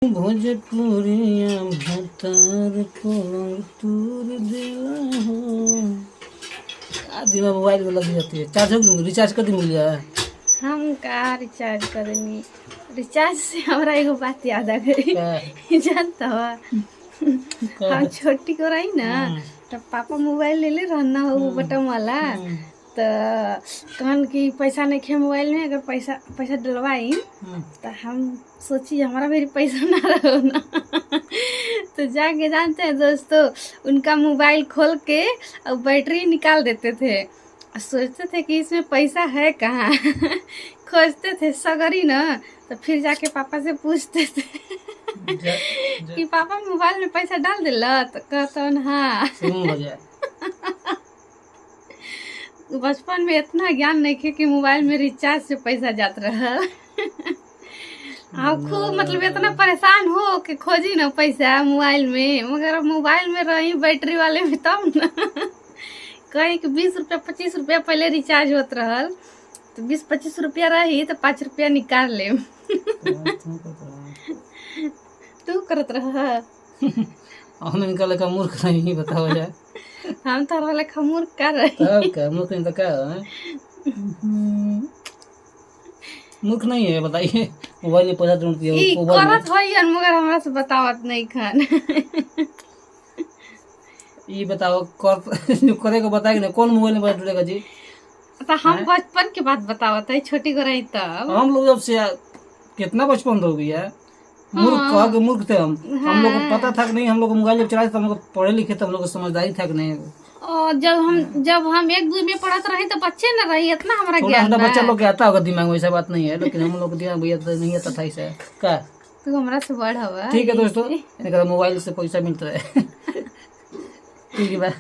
भोजपुरिया भतार पलंग तूर देला हो। आदमी मोबाइल में लगी जाती है। चार्ज रिचार्ज कर दी मिल जाए। हम का रिचार्ज करेंगे। रिचार्ज से हमारा एगो बात याद आ गई। जानता हुआ हम छोटी को रही ना तो पापा मोबाइल ले ले रहना हो बटन वाला तो कहन कि पैसा नहीं खे मोबाइल में, अगर पैसा डलवाई तो हम सोची हमारा मेरी पैसा ना रहो ना। तो जाके जानते हैं दोस्तों, उनका मोबाइल खोल के और बैटरी निकाल देते थे। सोचते थे कि इसमें पैसा है कहाँ। खोजते थे सगरी ना, तो फिर जाके पापा से पूछते थे कि पापा मोबाइल में पैसा डाल दिला, तो कहता हाँ। बचपन में इतना ज्ञान नहीं थे कि मोबाइल में रिचार्ज से पैसा जात रहा। आप खूब मतलब इतना परेशान हो कि खोजी ना पैसा मोबाइल में, मगर मोबाइल में रही बैटरी वाले में तब ना। कहीं कि 20 रुपया 25 रुपया पहले रिचार्ज होत रहल, तो 20-25 रुपया रही तो 5 रुपया निकाल ले। तू करत रहा। हम इनका लेका मूर्ख नहीं बताओ जाए। हम तो लेखा मूर्ख कर रहे। तब क्या मूर्ख नहीं तो क्या है? मूर्ख नहीं है बताइए। मोबाइल में पैसा ढूंढती है करत होई मगर हमरा से बतावत नहीं खान। ये बताओ करे को बताएगी ना कौन मोबाइल में पैसा ढूंढेगा जी? तो हम बचपन की बात बतावत है, छोटी को रही तब। हम लोग जब से कितना बचपन हो गया। मूर्ख कहा के मूर्ख थे हम लोग को पता था कि नहीं। हम लोग मोबाइल जब चलाए थे हम लोग पढ़े लिखे थे, हम लोग को समझदारी था कि नहीं। और जब हम 1-2 में पढ़त रहे तो बच्चे न रही इतना हमारा ज्ञान। बच्चा लोग के आता होगा दिमाग में, ऐसा बात नहीं है, लेकिन हम लोग को दिमाग में नहीं आता था ऐसा का। तो हमरा से बड़ हवा। ठीक है दोस्तों, मोबाइल से पैसा मिलता है। ठीक है।